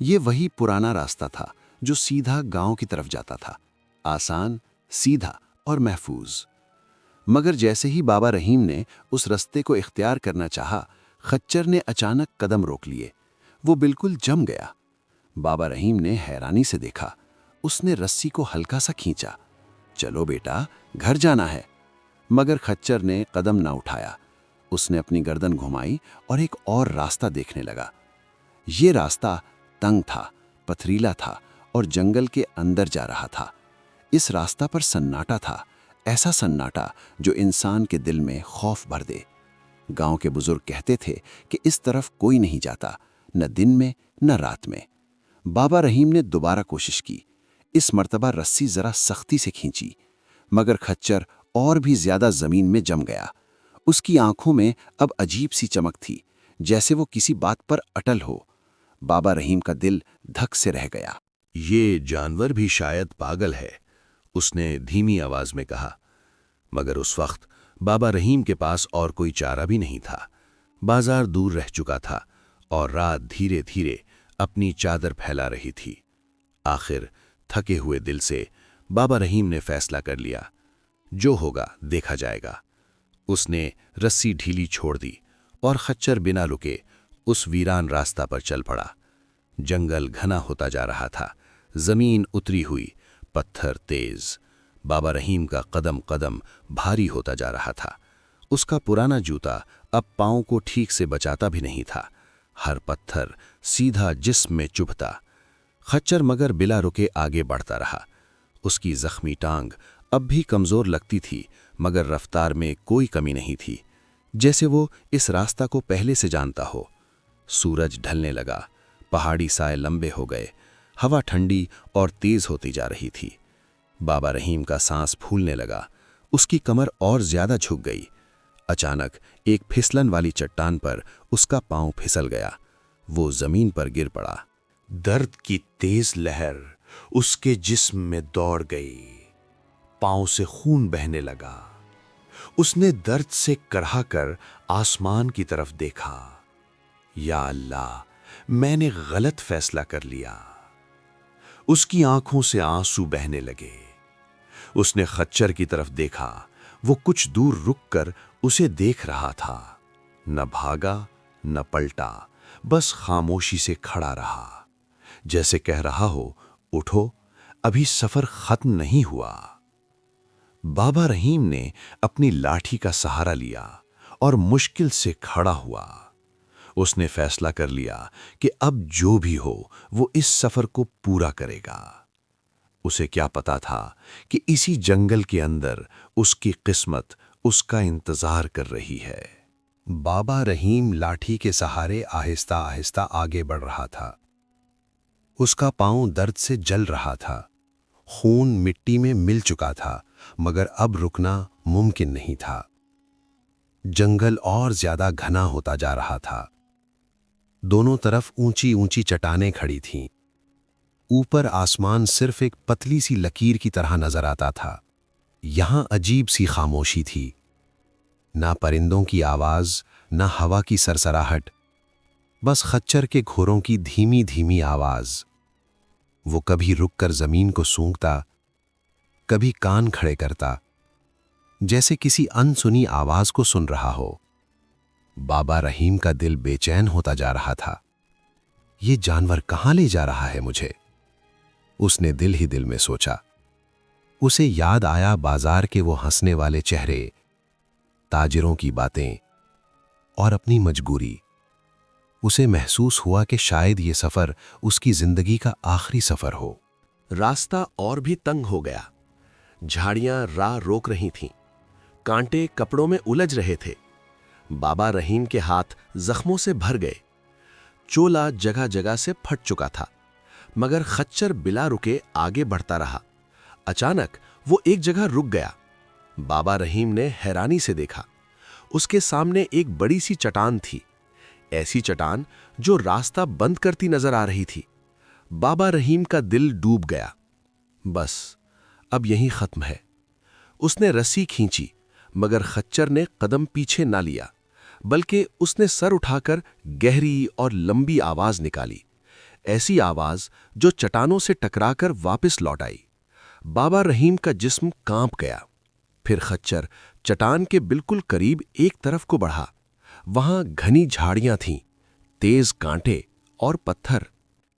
یہ وہی پرانا راستہ تھا جو سیدھا گاؤں کی طرف جاتا تھا، آسان، سیدھا اور محفوظ۔ مگر جیسے ہی بابا رحیم نے اس رستے کو اختیار کرنا چاہا، خچر نے اچانک قدم روک لیے۔ وہ بالکل جم گیا۔ بابا رحیم نے حیرانی سے دیکھا۔ اس نے رسی کو ہلکا سا کھینچا۔ چلو بیٹا، گھر جانا ہے۔ مگر خچر نے قدم نہ اٹھایا۔ اس نے اپنی گردن گھمائی اور ایک اور راستہ دیکھنے لگا۔ یہ راستہ تنگ تھا، پتھریلا تھا اور جنگل کے اندر جا رہا تھا۔ اس راستہ پر سناٹا تھا، ایسا سناٹا جو انسان کے دل میں خوف بھر دے۔ گاؤں کے بزرگ کہتے تھے کہ اس طرف کوئی نہیں جاتا، نہ دن میں نہ رات میں۔ بابا رحیم نے دوبارہ کوشش کی۔ اس مرتبہ رسی ذرا سختی سے کھینچی، مگر خچر اور بھی زیادہ زمین میں جم گیا۔ اس کی آنکھوں میں اب عجیب سی چمک تھی، جیسے وہ کسی بات پر اٹل ہو۔ بابا رحیم کا دل دھک سے رہ گیا۔ یہ جانور بھی شاید پاگل ہے، اس نے دھیمی آواز میں کہا۔ مگر اس وقت بابا رحیم کے پاس اور کوئی چارہ بھی نہیں تھا۔ بازار دور رہ چکا تھا اور رات دھیرے دھیرے اپنی چادر پھیلا رہی تھی۔ آخر تھکے ہوئے دل سے بابا رحیم نے فیصلہ کر لیا، جو ہوگا دیکھا جائے گا۔ اس نے رسی ڈھیلی چھوڑ دی اور خچر بنا رکے اس ویران راستہ پر چل پڑا۔ جنگل گھنا ہوتا جا رہا تھا، زمین اتری ہوئی، پتھر تیز۔ بابا رحیم کا قدم قدم بھاری ہوتا جا رہا تھا۔ اس کا پرانا جوتا اب پاؤں کو ٹھیک سے بچاتا بھی نہیں تھا۔ ہر پتھر سیدھا جسم میں چبھتا۔ خچر مگر بلا رکے آگے بڑھتا رہا۔ اس کی زخمی ٹانگ اب بھی کمزور لگتی تھی، مگر رفتار میں کوئی کمی نہیں تھی، جیسے وہ اس راستہ کو پہلے سے جانتا ہو۔ سورج ڈھلنے لگا، پہاڑی سائے لمبے ہو گئے، ہوا ٹھنڈی اور تیز ہوتی جا رہی تھی۔ بابا رحیم کا سانس پھولنے لگا، اس کی کمر اور زیادہ جھک گئی۔ اچانک ایک پھسلن والی چٹان پر اس کا پاؤں پھسل گیا۔ وہ زمین پر گر پڑا۔ درد کی تیز لہر اس کے جسم میں دوڑ گئی، پاؤں سے خون بہنے لگا۔ اس نے درد سے کرہا کر آسمان کی طرف دیکھا۔ یا اللہ، میں نے غلط فیصلہ کر لیا۔ اس کی آنکھوں سے آنسو بہنے لگے۔ اس نے خچر کی طرف دیکھا۔ وہ کچھ دور رک کر اسے دیکھ رہا تھا، نہ بھاگا نہ پلٹا، بس خاموشی سے کھڑا رہا، جیسے کہہ رہا ہو، اٹھو، ابھی سفر ختم نہیں ہوا۔ بابا رحیم نے اپنی لاٹھی کا سہارا لیا اور مشکل سے کھڑا ہوا۔ اس نے فیصلہ کر لیا کہ اب جو بھی ہو وہ اس سفر کو پورا کرے گا۔ اسے کیا پتا تھا کہ اسی جنگل کے اندر اس کی قسمت اس کا انتظار کر رہی ہے۔ بابا رحیم لاٹھی کے سہارے آہستہ آہستہ آگے بڑھ رہا تھا۔ اس کا پاؤں درد سے جل رہا تھا، خون مٹی میں مل چکا تھا، مگر اب رکنا ممکن نہیں تھا۔ جنگل اور زیادہ گھنا ہوتا جا رہا تھا۔ دونوں طرف اونچی اونچی چٹانیں کھڑی تھیں۔ اوپر آسمان صرف ایک پتلی سی لکیر کی طرح نظر آتا تھا۔ یہاں عجیب سی خاموشی تھی، نہ پرندوں کی آواز، نہ ہوا کی سرسراہٹ، بس خچر کے گھوڑوں کی دھیمی دھیمی آواز۔ وہ کبھی رک کر زمین کو سونگتا، کبھی کان کھڑے کرتا، جیسے کسی انسنی آواز کو سن رہا ہو۔ بابا رحیم کا دل بے چین ہوتا جا رہا تھا۔ یہ جانور کہاں لے جا رہا ہے مجھے؟ اس نے دل ہی دل میں سوچا۔ اسے یاد آیا بازار کے وہ ہنسنے والے چہرے، تاجروں کی باتیں اور اپنی مجبوری۔ اسے محسوس ہوا کہ شاید یہ سفر اس کی زندگی کا آخری سفر ہو۔ راستہ اور بھی تنگ ہو گیا۔ جھاڑیاں راہ روک رہی تھیں، کانٹے کپڑوں میں الجھ رہے تھے۔ بابا رحیم کے ہاتھ زخموں سے بھر گئے، چولا جگہ جگہ سے پھٹ چکا تھا، مگر خچر بلا رکے آگے بڑھتا رہا۔ اچانک وہ ایک جگہ رک گیا۔ بابا رحیم نے حیرانی سے دیکھا۔ اس کے سامنے ایک بڑی سی چٹان تھی، ایسی چٹان جو راستہ بند کرتی نظر آ رہی تھی۔ بابا رحیم کا دل ڈوب گیا۔ بس اب یہیں ختم ہے۔ اس نے رسی کھینچی، مگر خچر نے قدم پیچھے نہ لیا، بلکہ اس نے سر اٹھا کر گہری اور لمبی آواز نکالی، ایسی آواز جو چٹانوں سے ٹکرا کر واپس لوٹ آئی۔ بابا رحیم کا جسم کانپ گیا۔ پھر خچر چٹان کے بالکل قریب ایک طرف کو بڑھا۔ وہاں گھنی جھاڑیاں تھیں، تیز کانٹے اور پتھر۔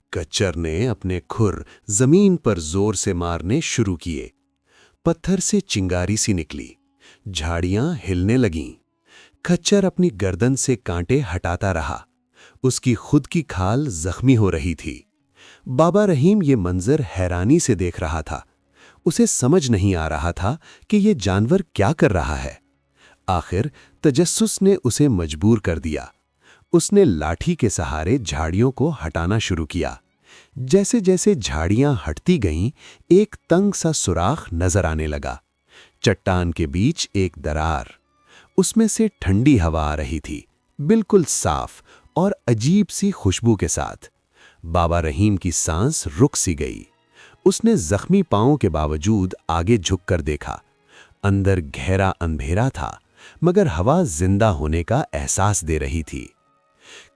کچر نے اپنے کھر زمین پر زور سے مارنے شروع کیے۔ پتھر سے چنگاری سی نکلی، جھاڑیاں ہلنے لگیں۔ کچر اپنی گردن سے کانٹے ہٹاتا رہا، اس کی خود کی کھال زخمی ہو رہی تھی۔ بابا رحیم یہ منظر حیرانی سے دیکھ رہا تھا۔ اسے سمجھ نہیں آ رہا تھا کہ یہ جانور کیا کر رہا ہے۔ آخر تجسس نے اسے مجبور کر دیا۔ اس نے لاٹھی کے سہارے جھاڑیوں کو ہٹانا شروع کیا۔ جیسے جیسے جھاڑیاں ہٹتی گئیں، ایک تنگ سا سوراخ نظر آنے لگا۔ چٹان کے بیچ ایک درار، اس میں سے ٹھنڈی ہوا آ رہی تھی، بالکل صاف اور عجیب سی خوشبو کے ساتھ۔ بابا رحیم کی سانس رک سی گئی۔ اس نے زخمی پاؤں کے باوجود آگے جھک کر دیکھا۔ اندر گہرا اندھیرا تھا، مگر ہوا زندہ ہونے کا احساس دے رہی تھی۔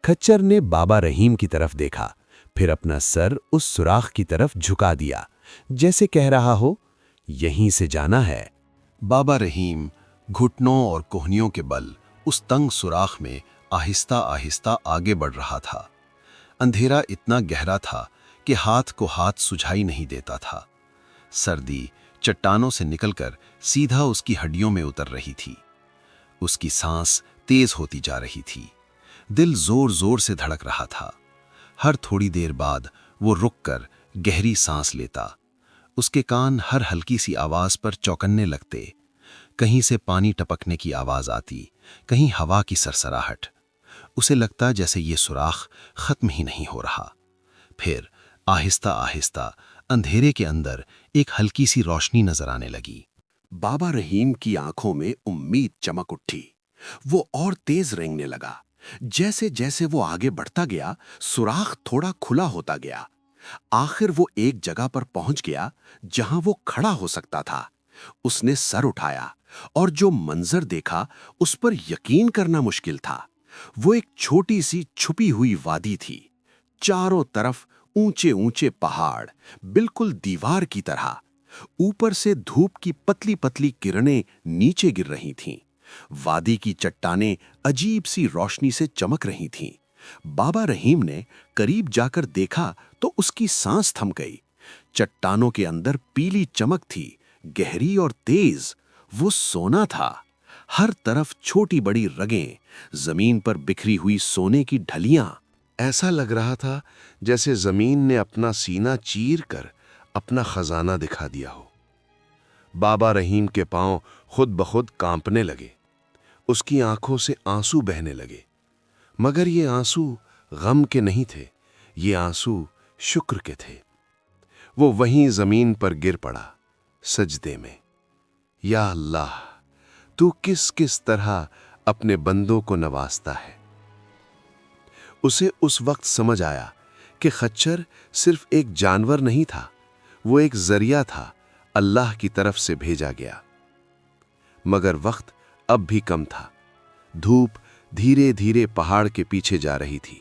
کھچر نے بابا رحیم کی طرف دیکھا، پھر اپنا سر اس سوراخ کی طرف جھکا دیا، جیسے کہہ رہا ہو، یہیں سے جانا ہے۔ بابا رحیم گھٹنوں اور کوہنیوں کے بل اس تنگ سوراخ میں آہستہ آہستہ آگے بڑھ رہا تھا۔ اندھیرا اتنا گہرا تھا کہ ہاتھ کو ہاتھ سجھائی نہیں دیتا تھا۔ سردی چٹانوں سے نکل کر سیدھا اس کی ہڈیوں میں اتر رہی تھی۔ اس کی سانس تیز ہوتی جا رہی تھی۔ دل زور زور سے دھڑک رہا تھا۔ ہر تھوڑی دیر بعد وہ رک کر گہری سانس لیتا۔ اس کے کان ہر ہلکی سی آواز پر چوکنے لگتے۔ کہیں سے پانی ٹپکنے کی آواز آتی، کہیں ہوا کی سرسراہٹ۔ اسے لگتا جیسے یہ سوراخ ختم ہی نہیں ہو رہا۔ پھر آہستہ آہستہ اندھیرے کے اندر ایک ہلکی سی روشنی نظر آنے لگی۔ بابا رحیم کی آنکھوں میں امید چمک اٹھی۔ وہ اور تیز رینگنے لگا۔ جیسے جیسے وہ آگے بڑھتا گیا، سوراخ تھوڑا کھلا ہوتا گیا۔ آخر وہ ایک جگہ پر پہنچ گیا جہاں وہ کھڑا ہو سکتا تھا۔ اس نے سر اٹھایا اور جو منظر دیکھا اس پر یقین کرنا مشکل تھا۔ وہ ایک چھوٹی سی چھپی ہوئی وادی تھی۔ چاروں طرف اونچے اونچے پہاڑ، بالکل دیوار کی طرح۔ اوپر سے دھوپ کی پتلی پتلی کرنیں نیچے گر رہی تھیں۔ وادی کی چٹانیں عجیب سی روشنی سے چمک رہی تھیں۔ بابا رحیم نے قریب جا کر دیکھا تو اس کی سانس تھم گئی۔ چٹانوں کے اندر پیلی چمک تھی، گہری اور تیز۔ وہ سونا تھا۔ ہر طرف چھوٹی بڑی رگیں، زمین پر بکھری ہوئی سونے کی ڈھلیاں۔ ایسا لگ رہا تھا جیسے زمین نے اپنا سینہ چیر کر اپنا خزانہ دکھا دیا ہو۔ بابا رحیم کے پاؤں خود بخود کانپنے لگے۔ اس کی آنکھوں سے آنسو بہنے لگے، مگر یہ آنسو غم کے نہیں تھے، یہ آنسو شکر کے تھے۔ وہ وہیں زمین پر گر پڑا، سجدے میں۔ یا اللہ، تو کس کس طرح اپنے بندوں کو نوازتا ہے۔ اسے اس وقت سمجھ آیا کہ خچر صرف ایک جانور نہیں تھا، وہ ایک ذریعہ تھا، اللہ کی طرف سے بھیجا گیا۔ مگر وقت اب بھی کم تھا۔ دھوپ دھیرے دھیرے پہاڑ کے پیچھے جا رہی تھی۔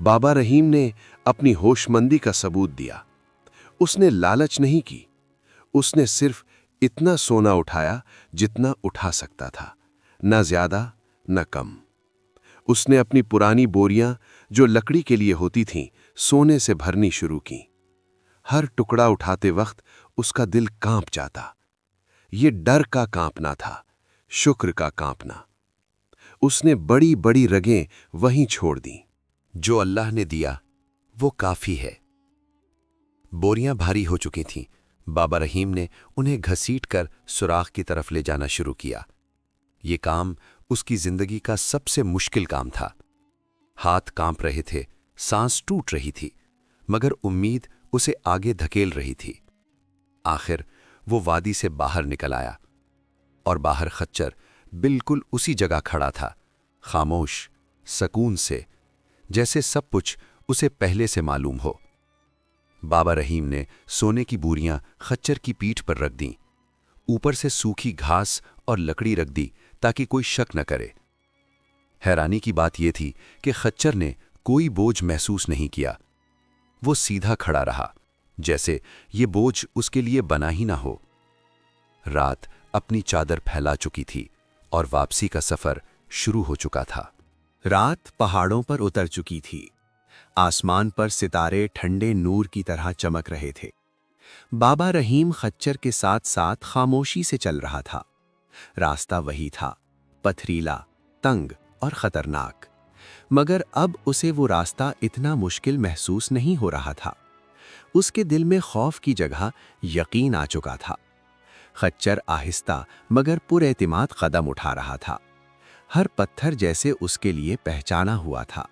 بابا رحیم نے اپنی ہوش مندی کا ثبوت دیا۔ اس نے لالچ نہیں کی، اس نے صرف اتنا سونا اٹھایا جتنا اٹھا سکتا تھا، نہ زیادہ نہ کم۔ اس نے اپنی پرانی بوریاں جو لکڑی کے لیے ہوتی تھیں سونے سے بھرنی شروع کیں۔ ہر ٹکڑا اٹھاتے وقت اس کا دل کانپ جاتا۔ یہ ڈر کا کانپنا تھا، شکر کا کانپنا۔ اس نے بڑی بڑی رگیں وہیں چھوڑ دیں۔ جو اللہ نے دیا وہ کافی ہے۔ بوریاں بھاری ہو چکی تھیں۔ بابا رحیم نے انہیں گھسیٹ کر سوراخ کی طرف لے جانا شروع کیا۔ یہ کام اس کی زندگی کا سب سے مشکل کام تھا۔ ہاتھ کانپ رہے تھے، سانس ٹوٹ رہی تھی، مگر امید اسے آگے دھکیل رہی تھی۔ آخر وہ وادی سے باہر نکل آیا، اور باہر خچر بالکل اسی جگہ کھڑا تھا، خاموش، سکون سے، جیسے سب کچھ اسے پہلے سے معلوم ہو۔ بابا رحیم نے سونے کی بوریاں خچر کی پیٹھ پر رکھ دیں، اوپر سے سوکھی گھاس اور لکڑی رکھ دی تاکہ کوئی شک نہ کرے۔ حیرانی کی بات یہ تھی کہ خچر نے کوئی بوجھ محسوس نہیں کیا۔ وہ سیدھا کھڑا رہا، جیسے یہ بوجھ اس کے لیے بنا ہی نہ ہو۔ رات اپنی چادر پھیلا چکی تھی اور واپسی کا سفر شروع ہو چکا تھا۔ رات پہاڑوں پر اتر چکی تھی، آسمان پر ستارے ٹھنڈے نور کی طرح چمک رہے تھے۔ بابا رحیم خچر کے ساتھ ساتھ خاموشی سے چل رہا تھا۔ راستہ وہی تھا، پتھریلا، تنگ اور خطرناک، مگر اب اسے وہ راستہ اتنا مشکل محسوس نہیں ہو رہا تھا۔ اس کے دل میں خوف کی جگہ یقین آ چکا تھا۔ خچر آہستہ مگر پر اعتماد قدم اٹھا رہا تھا، ہر پتھر جیسے اس کے لیے پہچانا ہوا تھا۔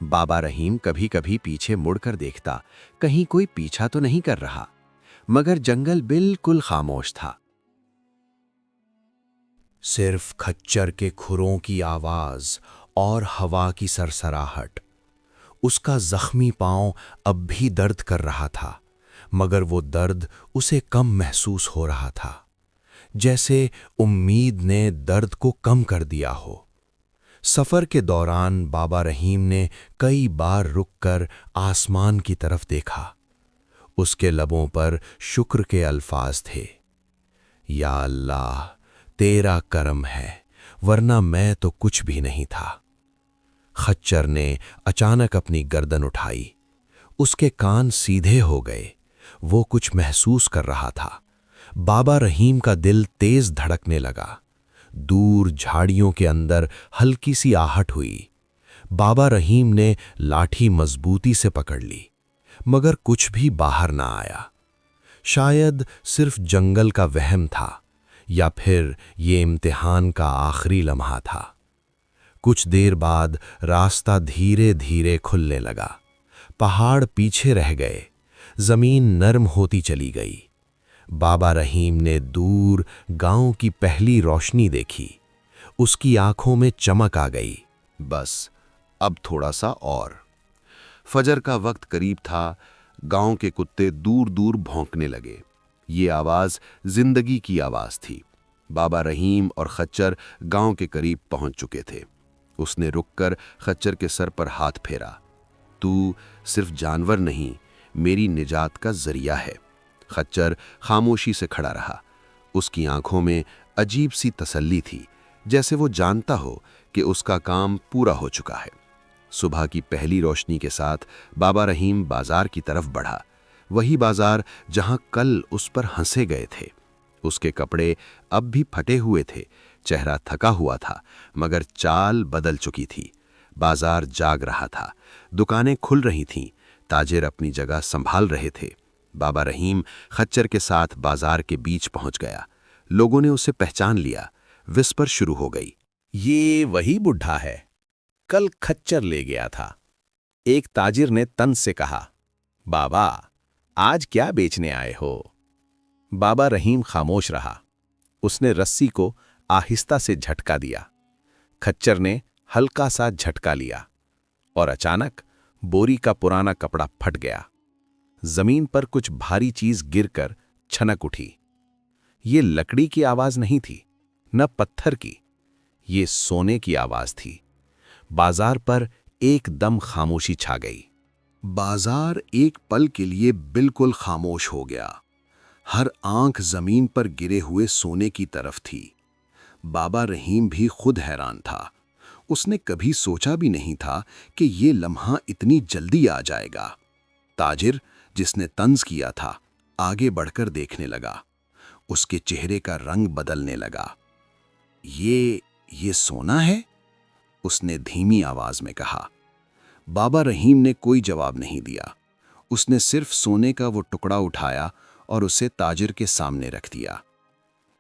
بابا رحیم کبھی کبھی پیچھے مڑ کر دیکھتا، کہیں کوئی پیچھا تو نہیں کر رہا، مگر جنگل بالکل خاموش تھا۔ صرف کھچر کے کھروں کی آواز اور ہوا کی سرسراہٹ۔ اس کا زخمی پاؤں اب بھی درد کر رہا تھا، مگر وہ درد اسے کم محسوس ہو رہا تھا، جیسے امید نے درد کو کم کر دیا ہو۔ سفر کے دوران بابا رحیم نے کئی بار رک کر آسمان کی طرف دیکھا۔ اس کے لبوں پر شکر کے الفاظ تھے، یا اللہ تیرا کرم ہے، ورنہ میں تو کچھ بھی نہیں تھا۔ خچر نے اچانک اپنی گردن اٹھائی، اس کے کان سیدھے ہو گئے، وہ کچھ محسوس کر رہا تھا۔ بابا رحیم کا دل تیز دھڑکنے لگا۔ دور جھاڑیوں کے اندر ہلکی سی آہٹ ہوئی۔ بابا رحیم نے لاٹھی مضبوطی سے پکڑ لی، مگر کچھ بھی باہر نہ آیا۔ شاید صرف جنگل کا وہم تھا، یا پھر یہ امتحان کا آخری لمحہ تھا۔ کچھ دیر بعد راستہ دھیرے دھیرے کھلنے لگا، پہاڑ پیچھے رہ گئے، زمین نرم ہوتی چلی گئی۔ بابا رحیم نے دور گاؤں کی پہلی روشنی دیکھی، اس کی آنکھوں میں چمک آ گئی۔ بس اب تھوڑا سا اور۔ فجر کا وقت قریب تھا، گاؤں کے کتے دور دور بھونکنے لگے۔ یہ آواز زندگی کی آواز تھی۔ بابا رحیم اور خچر گاؤں کے قریب پہنچ چکے تھے۔ اس نے رک کر خچر کے سر پر ہاتھ پھیرا۔ تو صرف جانور نہیں، میری نجات کا ذریعہ ہے۔ خچر خاموشی سے کھڑا رہا، اس کی آنکھوں میں عجیب سی تسلی تھی، جیسے وہ جانتا ہو کہ اس کا کام پورا ہو چکا ہے۔ صبح کی پہلی روشنی کے ساتھ بابا رحیم بازار کی طرف بڑھا، وہی بازار جہاں کل اس پر ہنسے گئے تھے۔ اس کے کپڑے اب بھی پھٹے ہوئے تھے، چہرہ تھکا ہوا تھا، مگر چال بدل چکی تھی۔ بازار جاگ رہا تھا، دکانیں کھل رہی تھیں، تاجر اپنی جگہ سنبھال رہے تھے۔ بابا رحیم خچر کے ساتھ بازار کے بیچ پہنچ گیا۔ لوگوں نے اسے پہچان لیا، وسپر شروع ہو گئی۔ یہ وہی بڈھا ہے، کل کھچر لے گیا تھا۔ ایک تاجر نے طنز سے کہا، بابا آج کیا بیچنے آئے ہو؟ بابا رحیم خاموش رہا۔ اس نے رسی کو آہستہ سے جھٹکا دیا۔ کھچر نے ہلکا سا جھٹکا لیا، اور اچانک بوری کا پرانا کپڑا پھٹ گیا۔ زمین پر کچھ بھاری چیز گر کر چھنک اٹھی۔ یہ لکڑی کی آواز نہیں تھی، نہ پتھر کی، یہ سونے کی آواز تھی۔ بازار پر ایک دم خاموشی چھا گئی۔ بازار ایک پل کے لیے بالکل خاموش ہو گیا۔ ہر آنکھ زمین پر گرے ہوئے سونے کی طرف تھی۔ بابا رحیم بھی خود حیران تھا۔ اس نے کبھی سوچا بھی نہیں تھا کہ یہ لمحہ اتنی جلدی آ جائے گا۔ تاجر جس نے طنز کیا تھا آگے بڑھ کر دیکھنے لگا۔ اس کے چہرے کا رنگ بدلنے لگا۔ یہ سونا ہے؟ اس نے دھیمی آواز میں کہا۔ بابا رحیم نے کوئی جواب نہیں دیا۔ اس نے صرف سونے کا وہ ٹکڑا اٹھایا اور اسے تاجر کے سامنے رکھ دیا۔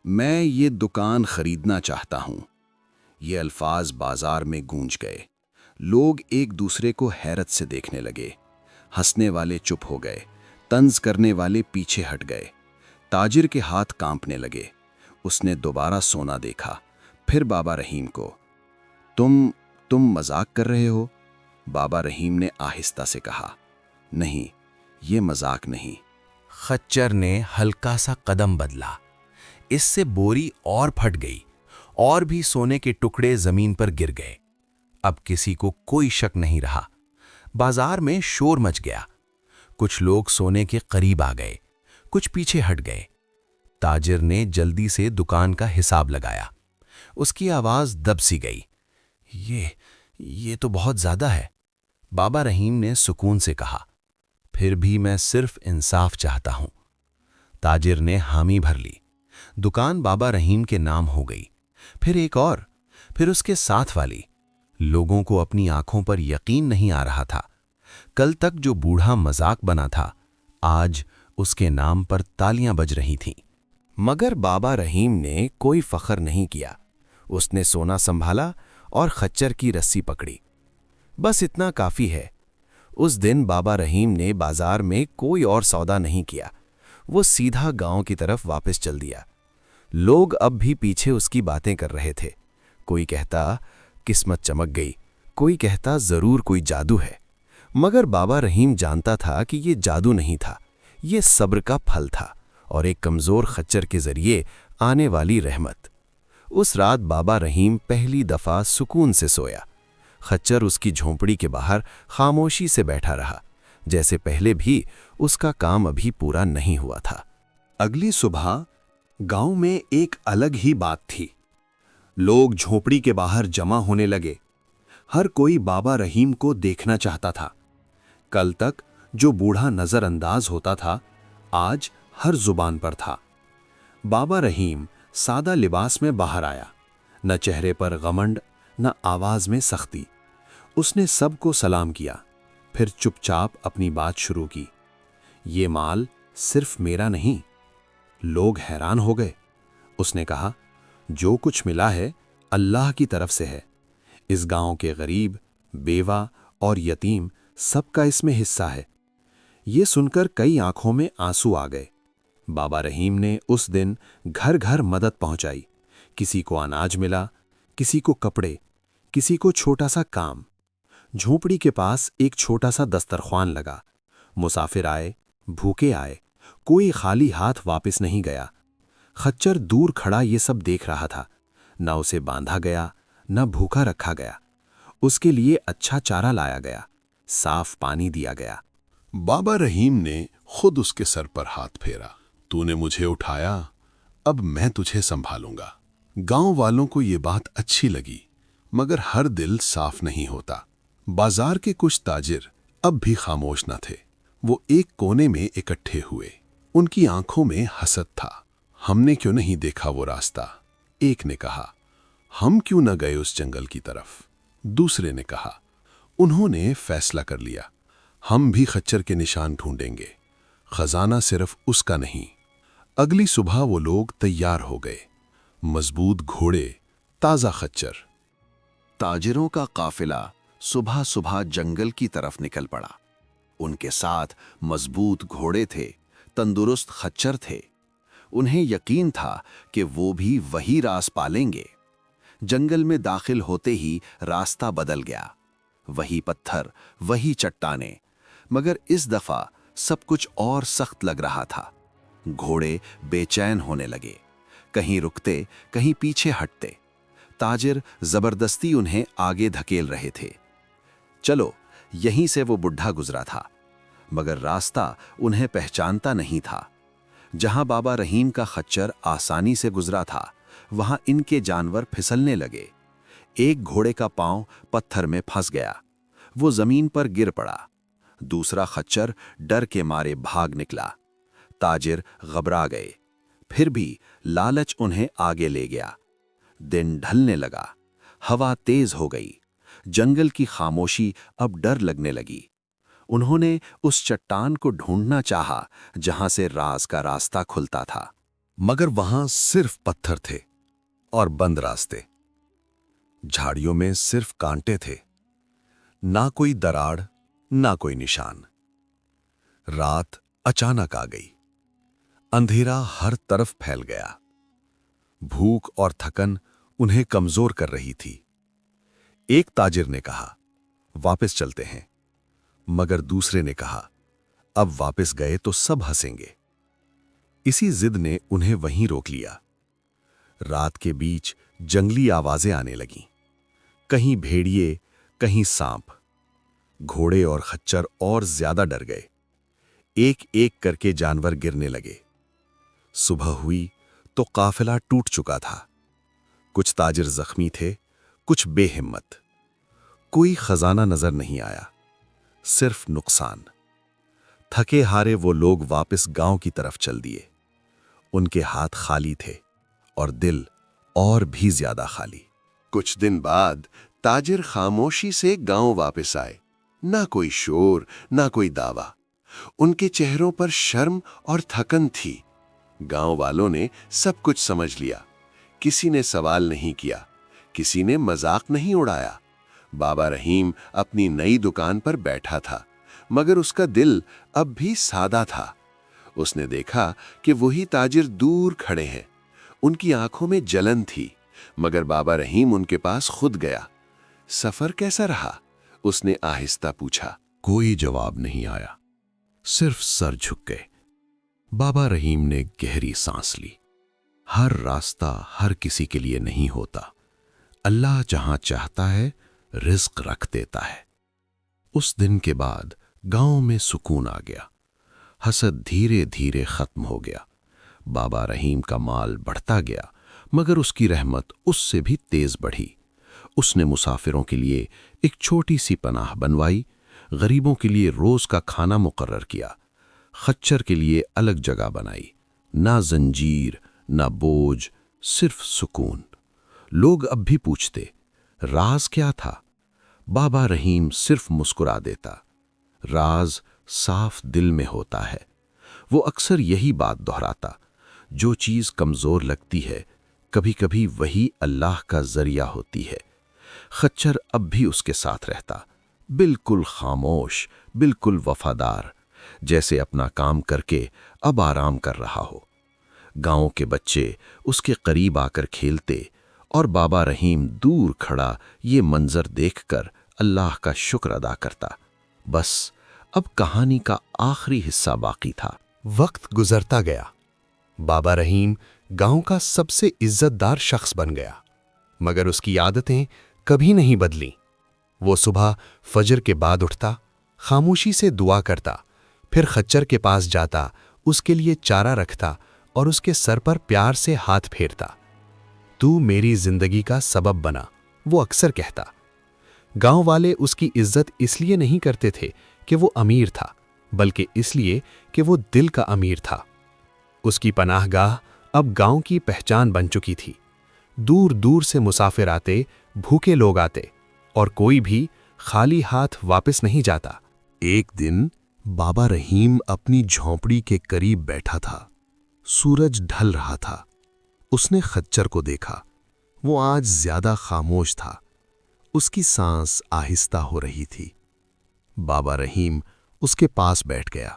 میں یہ دکان خریدنا چاہتا ہوں۔ یہ الفاظ بازار میں گونج گئے۔ لوگ ایک دوسرے کو حیرت سے دیکھنے لگے۔ ہنسنے والے چپ ہو گئے، طنز کرنے والے پیچھے ہٹ گئے۔ تاجر کے ہاتھ کانپنے لگے۔ اس نے دوبارہ سونا دیکھا، پھر بابا رحیم کو۔ تم مذاق کر رہے ہو؟ بابا رحیم نے آہستہ سے کہا۔ نہیں، یہ مذاق نہیں۔ خچر نے ہلکا سا قدم بدلا۔ اس سے بوری اور پھٹ گئی، اور بھی سونے کے ٹکڑے زمین پر گر گئے۔ اب کسی کو کوئی شک نہیں رہا۔ بازار میں شور مچ گیا۔ کچھ لوگ سونے کے قریب آ گئے، کچھ پیچھے ہٹ گئے۔ تاجر نے جلدی سے دکان کا حساب لگایا۔ اس کی آواز دب سی گئی۔ یہ تو بہت زیادہ ہے۔ بابا رحیم نے سکون سے کہا، پھر بھی میں صرف انصاف چاہتا ہوں۔ تاجر نے حامی بھر لی۔ دکان بابا رحیم کے نام ہو گئی، پھر ایک اور، پھر اس کے ساتھ والی۔ لوگوں کو اپنی آنکھوں پر یقین نہیں آ رہا تھا۔ کل تک جو بوڑھا مذاق بنا تھا، آج اس کے نام پر تالیاں بج رہی تھیں۔ مگر بابا رحیم نے کوئی فخر نہیں کیا۔ اس نے سونا سنبھالا اور خچر کی رسی پکڑی۔ بس اتنا کافی ہے۔ اس دن بابا رحیم نے بازار میں کوئی اور سودا نہیں کیا۔ وہ سیدھا گاؤں کی طرف واپس چل دیا۔ لوگ اب بھی پیچھے اس کی باتیں کر رہے تھے۔ کوئی کہتا قسمت چمک گئی، کوئی کہتا ضرور کوئی جادو ہے۔ مگر بابا رحیم جانتا تھا کہ یہ جادو نہیں تھا، یہ صبر کا پھل تھا اور ایک کمزور خچر کے ذریعے آنے والی رحمت۔ اس رات بابا رحیم پہلی دفعہ سکون سے سویا۔ خچر اس کی جھونپڑی کے باہر خاموشی سے بیٹھا رہا، جیسے پہلے بھی اس کا کام ابھی پورا نہیں ہوا تھا۔ اگلی صبح گاؤں میں ایک الگ ہی بات تھی۔ لوگ جھونپڑی کے باہر جمع ہونے لگے۔ ہر کوئی بابا رحیم کو دیکھنا چاہتا تھا۔ کل تک جو بوڑھا نظر انداز ہوتا تھا، آج ہر زبان پر تھا۔ بابا رحیم سادہ لباس میں باہر آیا، نہ چہرے پر غمنڈ، نہ آواز میں سختی۔ اس نے سب کو سلام کیا، پھر چپ چاپ اپنی بات شروع کی۔ یہ مال صرف میرا نہیں۔ لوگ حیران ہو گئے۔ اس نے کہا، جو کچھ ملا ہے اللہ کی طرف سے ہے۔ اس گاؤں کے غریب، بیوہ اور یتیم سب کا اس میں حصہ ہے۔ یہ سن کر کئی آنکھوں میں آنسو آ گئے۔ بابا رحیم نے اس دن گھر گھر مدد پہنچائی۔ کسی کو اناج ملا، کسی کو کپڑے، کسی کو چھوٹا سا کام۔ جھونپڑی کے پاس ایک چھوٹا سا دسترخوان لگا۔ مسافر آئے، بھوکے آئے، کوئی خالی ہاتھ واپس نہیں گیا۔ خچر دور کھڑا یہ سب دیکھ رہا تھا۔ نہ اسے باندھا گیا، نہ بھوکا رکھا گیا۔ اس کے لیے اچھا چارہ لایا گیا، صاف پانی دیا گیا۔ بابا رحیم نے خود اس کے سر پر ہاتھ پھیرا۔ تو نے مجھے اٹھایا، اب میں تجھے سنبھالوں گا۔ گاؤں والوں کو یہ بات اچھی لگی، مگر ہر دل صاف نہیں ہوتا۔ بازار کے کچھ تاجر اب بھی خاموش نہ تھے۔ وہ ایک کونے میں اکٹھے ہوئے۔ ان کی آنکھوں میں حسد تھا۔ ہم نے کیوں نہیں دیکھا وہ راستہ؟ ایک نے کہا۔ ہم کیوں نہ گئے اس جنگل کی طرف؟ دوسرے نے کہا۔ انہوں نے فیصلہ کر لیا، ہم بھی خچر کے نشان ڈھونڈیں گے۔ خزانہ صرف اس کا نہیں۔ اگلی صبح وہ لوگ تیار ہو گئے۔ مضبوط گھوڑے، تازہ خچر۔ تاجروں کا قافلہ صبح صبح جنگل کی طرف نکل پڑا۔ ان کے ساتھ مضبوط گھوڑے تھے، تندرست خچر تھے۔ انہیں یقین تھا کہ وہ بھی وہی راز پالیں گے۔ جنگل میں داخل ہوتے ہی راستہ بدل گیا۔ وہی پتھر، وہی چٹانیں، مگر اس دفعہ سب کچھ اور سخت لگ رہا تھا۔ گھوڑے بے چین ہونے لگے، کہیں رکتے، کہیں پیچھے ہٹتے۔ تاجر زبردستی انہیں آگے دھکیل رہے تھے۔ چلو، یہیں سے وہ بڈھا گزرا تھا، مگر راستہ انہیں پہچانتا نہیں تھا۔ جہاں بابا رحیم کا خچر آسانی سے گزرا تھا، وہاں ان کے جانور پھسلنے لگے۔ ایک گھوڑے کا پاؤں پتھر میں پھنس گیا، وہ زمین پر گر پڑا۔ دوسرا خچر ڈر کے مارے بھاگ نکلا۔ تاجر گھبرا گئے، پھر بھی لالچ انہیں آگے لے گیا۔ دن ڈھلنے لگا، ہوا تیز ہو گئی، جنگل کی خاموشی اب ڈر لگنے لگی۔ انہوں نے اس چٹان کو ڈھونڈنا چاہا جہاں سے راز کا راستہ کھلتا تھا، مگر وہاں صرف پتھر تھے اور بند راستے۔ جھاڑیوں میں صرف کانٹے تھے، نہ کوئی دراڑ، نہ کوئی نشان۔ رات اچانک آ گئی، اندھیرا ہر طرف پھیل گیا۔ بھوک اور تھکن انہیں کمزور کر رہی تھی۔ ایک تاجر نے کہا، واپس چلتے ہیں، مگر دوسرے نے کہا، اب واپس گئے تو سب ہنسیں گے۔ اسی ضد نے انہیں وہیں روک لیا۔ رات کے بیچ جنگلی آوازیں آنے لگیں، کہیں بھیڑیے، کہیں سانپ۔ گھوڑے اور خچر اور زیادہ ڈر گئے۔ ایک ایک کر کے جانور گرنے لگے۔ صبح ہوئی تو قافلہ ٹوٹ چکا تھا۔ کچھ تاجر زخمی تھے، کچھ بے ہمت۔ کوئی خزانہ نظر نہیں آیا، صرف نقصان۔ تھکے ہارے وہ لوگ واپس گاؤں کی طرف چل دیے۔ ان کے ہاتھ خالی تھے اور دل اور بھی زیادہ خالی۔ کچھ دن بعد تاجر خاموشی سے گاؤں واپس آئے۔ نہ کوئی شور، نہ کوئی دعویٰ۔ ان کے چہروں پر شرم اور تھکن تھی۔ گاؤں والوں نے سب کچھ سمجھ لیا۔ کسی نے سوال نہیں کیا، کسی نے مذاق نہیں اڑایا۔ بابا رحیم اپنی نئی دکان پر بیٹھا تھا، مگر اس کا دل اب بھی سادہ تھا۔ اس نے دیکھا کہ وہی تاجر دور کھڑے ہیں۔ ان کی آنکھوں میں جلن تھی، مگر بابا رحیم ان کے پاس خود گیا۔ سفر کیسا رہا؟ اس نے آہستہ پوچھا۔ کوئی جواب نہیں آیا، صرف سر جھک گئے۔ بابا رحیم نے گہری سانس لی۔ ہر راستہ ہر کسی کے لیے نہیں ہوتا۔ اللہ جہاں چاہتا ہے رزق رکھ دیتا ہے۔ اس دن کے بعد گاؤں میں سکون آ گیا۔ حسد دھیرے دھیرے ختم ہو گیا۔ بابا رحیم کا مال بڑھتا گیا، مگر اس کی رحمت اس سے بھی تیز بڑھی۔ اس نے مسافروں کے لیے ایک چھوٹی سی پناہ بنوائی، غریبوں کے لیے روز کا کھانا مقرر کیا، خچر کے لیے الگ جگہ بنائی۔ نہ زنجیر، نہ بوجھ، صرف سکون۔ لوگ اب بھی پوچھتے، راز کیا تھا؟ بابا رحیم صرف مسکرا دیتا، راز صاف دل میں ہوتا ہے۔ وہ اکثر یہی بات دہراتا، جو چیز کمزور لگتی ہے کبھی کبھی وہی اللہ کا ذریعہ ہوتی ہے۔ خچر اب بھی اس کے ساتھ رہتا، بالکل خاموش، بالکل وفادار، جیسے اپنا کام کر کے اب آرام کر رہا ہو۔ گاؤں کے بچے اس کے قریب آ کر کھیلتے، اور بابا رحیم دور کھڑا یہ منظر دیکھ کر اللہ کا شکر ادا کرتا۔ بس اب کہانی کا آخری حصہ باقی تھا۔ وقت گزرتا گیا۔ بابا رحیم گاؤں کا سب سے عزت دار شخص بن گیا، مگر اس کی عادتیں کبھی نہیں بدلیں۔ وہ صبح فجر کے بعد اٹھتا، خاموشی سے دعا کرتا، پھر خچر کے پاس جاتا، اس کے لیے چارہ رکھتا اور اس کے سر پر پیار سے ہاتھ پھیرتا۔ تو میری زندگی کا سبب بنا، وہ اکثر کہتا۔ گاؤں والے اس کی عزت اس لیے نہیں کرتے تھے کہ وہ امیر تھا، بلکہ اس لیے کہ وہ دل کا امیر تھا۔ اس کی پناہ گاہ اب گاؤں کی پہچان بن چکی تھی۔ دور دور سے مسافر آتے، بھوکے لوگ آتے، اور کوئی بھی خالی ہاتھ واپس نہیں جاتا۔ ایک دن بابا رحیم اپنی جھونپڑی کے قریب بیٹھا تھا۔ سورج ڈھل رہا تھا۔ اس نے خچر کو دیکھا۔ وہ آج زیادہ خاموش تھا۔ اس کی سانس آہستہ ہو رہی تھی۔ بابا رحیم اس کے پاس بیٹھ گیا۔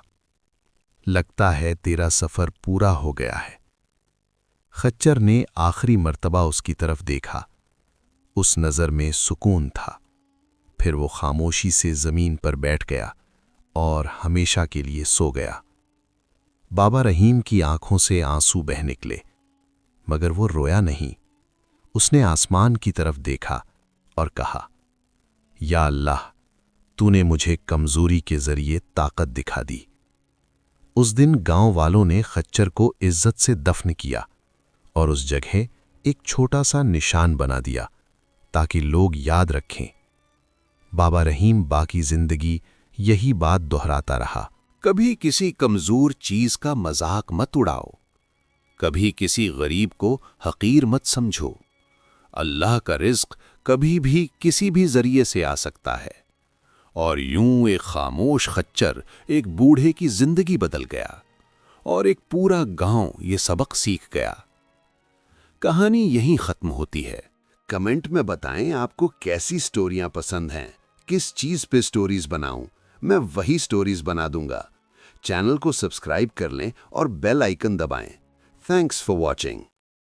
لگتا ہے تیرا سفر پورا ہو گیا ہے۔ خچر نے آخری مرتبہ اس کی طرف دیکھا۔ اس نظر میں سکون تھا۔ پھر وہ خاموشی سے زمین پر بیٹھ گیا اور ہمیشہ کے لیے سو گیا۔ بابا رحیم کی آنکھوں سے آنسو بہہ نکلے، مگر وہ رویا نہیں۔ اس نے آسمان کی طرف دیکھا اور کہا، یا اللہ، تو نے مجھے کمزوری کے ذریعے طاقت دکھا دی۔ اس دن گاؤں والوں نے خچر کو عزت سے دفن کیا اور اس جگہ ایک چھوٹا سا نشان بنا دیا تاکہ لوگ یاد رکھیں۔ بابا رحیم باقی زندگی یہی بات دہراتا رہا، کبھی کسی کمزور چیز کا مذاق مت اڑاؤ، کبھی کسی غریب کو حقیر مت سمجھو۔ اللہ کا رزق کبھی بھی کسی بھی ذریعے سے آ سکتا ہے۔ اور یوں ایک خاموش خچر ایک بوڑھے کی زندگی بدل گیا، اور ایک پورا گاؤں یہ سبق سیکھ گیا۔ کہانی یہیں ختم ہوتی ہے۔ کمنٹ میں بتائیں آپ کو کیسی سٹوریاں پسند ہیں، کس چیز پہ سٹوریز بناؤں، میں وہی سٹوریز بنا دوں گا۔ چینل کو سبسکرائب کر لیں اور بیل آئیکن دبائیں۔ Thanks for watching.